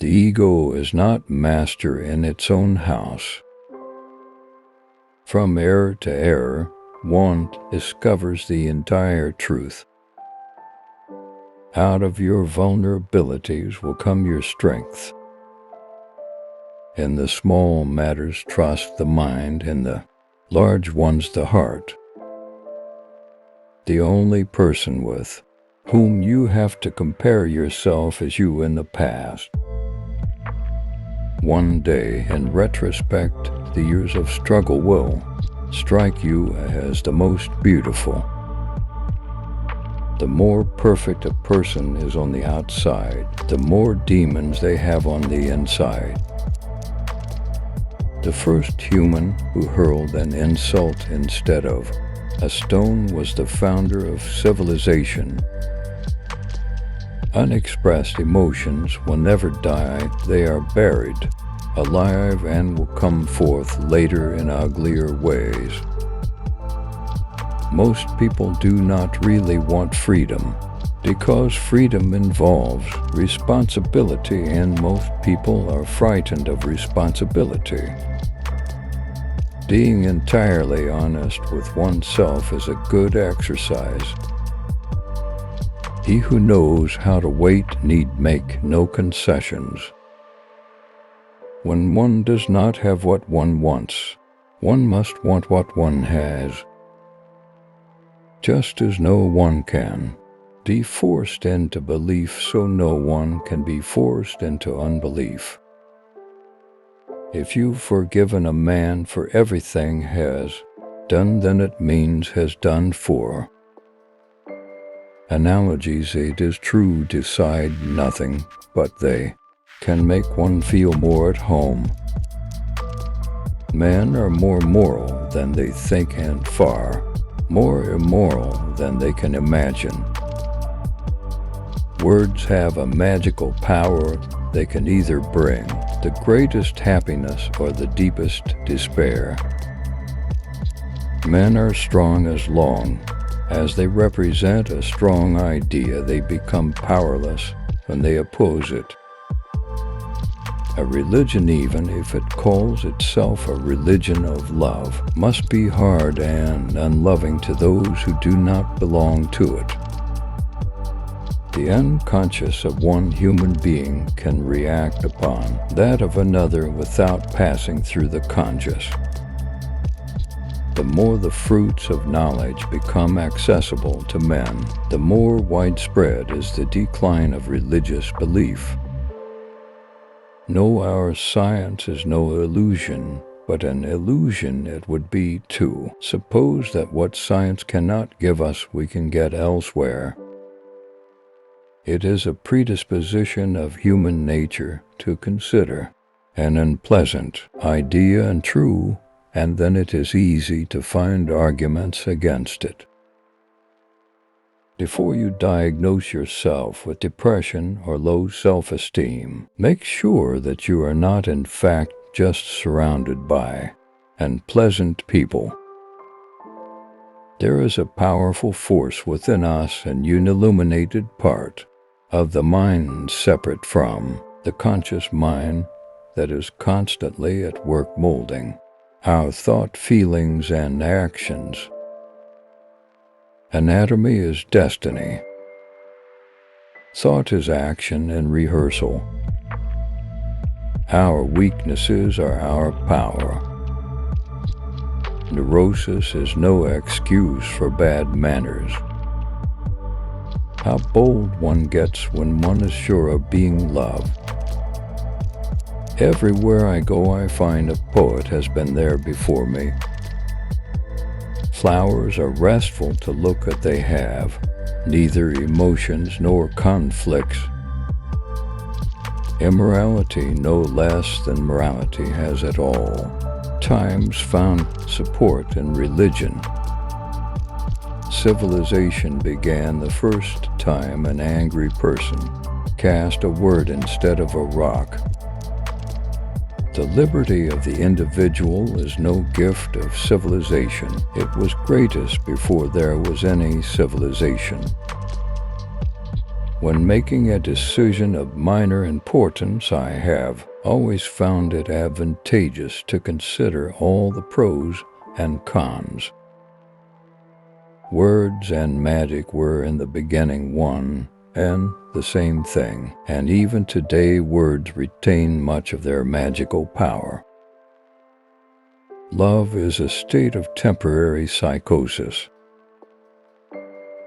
The ego is not master in its own house. From error to error, one discovers the entire truth. Out of your vulnerabilities will come your strength. In the small matters, trust the mind, in the large ones, the heart. The only person with whom you have to compare yourself is you in the past. One day, in retrospect, the years of struggle will strike you as the most beautiful. The more perfect a person is on the outside, the more demons they have on the inside. The first human who hurled an insult instead of a stone was the founder of civilization. Unexpressed emotions will never die, they are buried alive and will come forth later in uglier ways. Most people do not really want freedom, because freedom involves responsibility, and most people are frightened of responsibility. Being entirely honest with oneself is a good exercise. He who knows how to wait need make no concessions. When one does not have what one wants, one must want what one has. Just as no one can be forced into belief, so no one can be forced into unbelief. If you've forgiven a man for everything has done, then it means has done for. Analogies, it is true, decide nothing, but they can make one feel more at home. Men are more moral than they think and far more immoral than they can imagine. Words have a magical power. They can either bring the greatest happiness or the deepest despair. Men are strong as long as they represent a strong idea. They become powerless when they oppose it. A religion, even if it calls itself a religion of love, must be hard and unloving to those who do not belong to it. The unconscious of one human being can react upon that of another without passing through the conscious. The more the fruits of knowledge become accessible to men, the more widespread is the decline of religious belief. No, our science is no illusion, but an illusion it would be to suppose that what science cannot give us we can get elsewhere. It is a predisposition of human nature to consider an unpleasant idea untrue, and then it is easy to find arguments against it. Before you diagnose yourself with depression or low self-esteem, make sure that you are not in fact just surrounded by unpleasant people. There is a powerful force within us, an unilluminated part of the mind separate from the conscious mind that is constantly at work molding our thought, feelings, and actions. Anatomy is destiny. Thought is action and rehearsal. Our weaknesses are our power. Neurosis is no excuse for bad manners. How bold one gets when one is sure of being loved. Everywhere I go, I find a poet has been there before me. Flowers are restful to look at, they have neither emotions nor conflicts. Immorality, no less than morality, has at all times found support in religion. Civilization began the first time an angry person cast a word instead of a rock. The liberty of the individual is no gift of civilization. It was greatest before there was any civilization. When making a decision of minor importance, I have always found it advantageous to consider all the pros and cons. Words and magic were in the beginning one and the same thing, and even today words retain much of their magical power. Love is a state of temporary psychosis.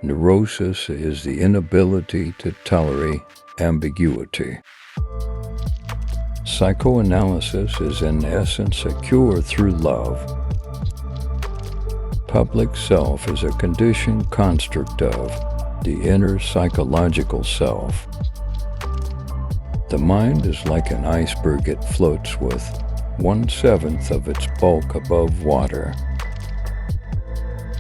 Neurosis is the inability to tolerate ambiguity. Psychoanalysis is in essence a cure through love. Public self is a conditioned construct of the inner psychological self. The mind is like an iceberg. It floats with 1/7 of its bulk above water.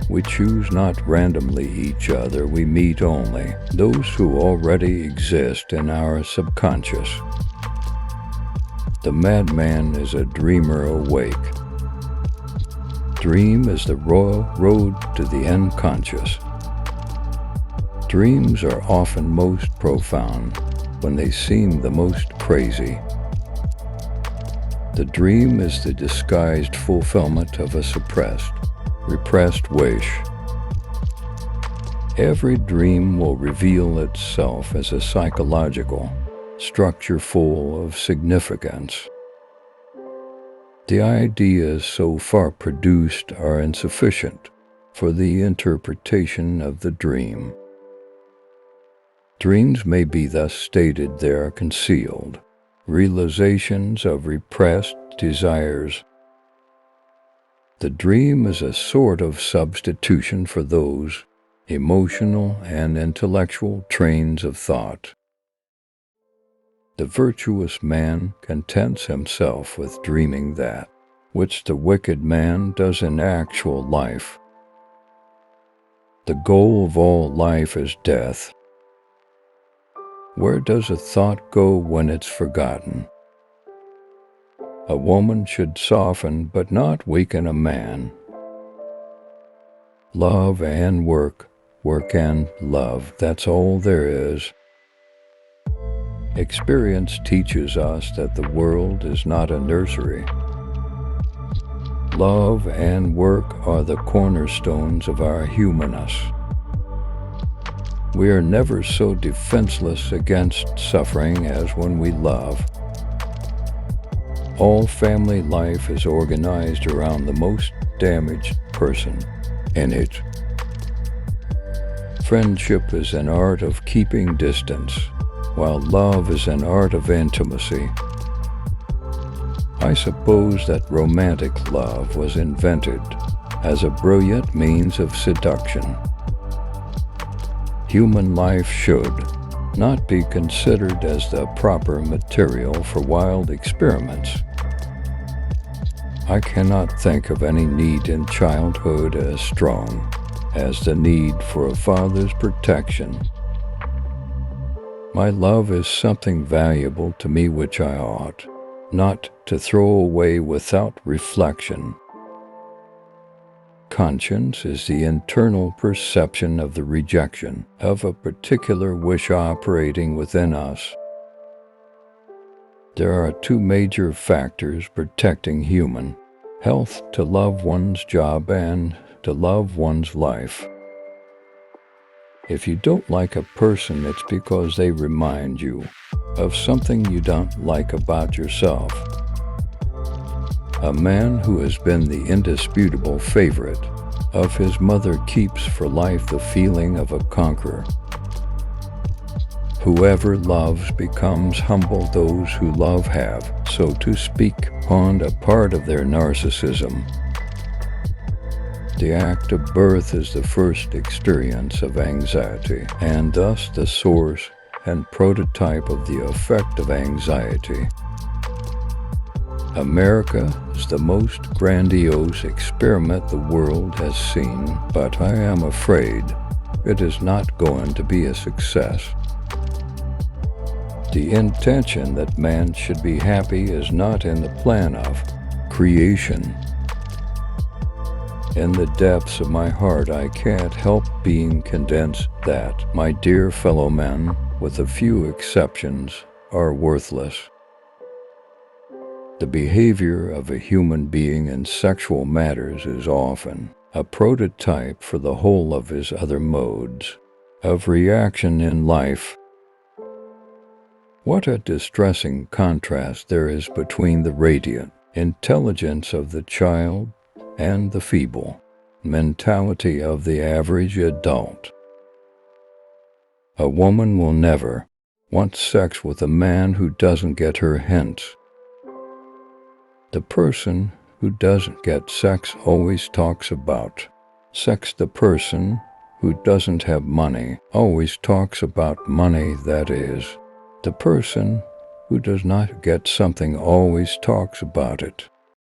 We choose not randomly each other, we meet only those who already exist in our subconscious. The madman is a dreamer awake. Dream is the road to the unconscious. Dreams are often most profound when they seem the most crazy. The dream is the disguised fulfillment of a repressed wish. Every dream will reveal itself as a psychological structure full of significance. The ideas so far produced are insufficient for the interpretation of the dream. Dreams may be thus stated: they are concealed realizations of repressed desires. The dream is a sort of substitution for those emotional and intellectual trains of thought. The virtuous man contents himself with dreaming that which the wicked man does in actual life. The goal of all life is death. Where does a thought go when it's forgotten? A woman should soften but not weaken a man. Love and work and love, that's all there is. Experience teaches us that the world is not a nursery. Love and work are the cornerstones of our humanness. We are never so defenseless against suffering as when we love. All family life is organized around the most damaged person in it. Friendship is an art of keeping distance, while love is an art of intimacy. I suppose that romantic love was invented as a brilliant means of seduction. Human life should not be considered as the proper material for wild experiments. I cannot think of any need in childhood as strong as the need for a father's protection. My love is something valuable to me which I ought not to throw away without reflection. Conscience is the internal perception of the rejection of a particular wish operating within us. There are two major factors protecting human health: to love one's job and to love one's life. If you don't like a person, it's because they remind you of something you don't like about yourself. A man who has been the indisputable favorite of his mother keeps for life the feeling of a conqueror. Whoever loves becomes humble. Those who love have, so to speak, pawned a part of their narcissism. The act of birth is the first experience of anxiety, and thus the source and prototype of the effect of anxiety. America is the most grandiose experiment the world has seen, but I am afraid it is not going to be a success. The intention that man should be happy is not in the plan of creation. In the depths of my heart, I can't help being convinced that, my dear fellow men, with a few exceptions, are worthless. The behavior of a human being in sexual matters is often a prototype for the whole of his other modes of reaction in life. What a distressing contrast there is between the radiant intelligence of the child and the feeble mentality of the average adult. A woman will never want sex with a man who doesn't get her hints. The person who doesn't get sex always talks about sex. The person who doesn't have money always talks about money, that is. The person who does not get something always talks about it.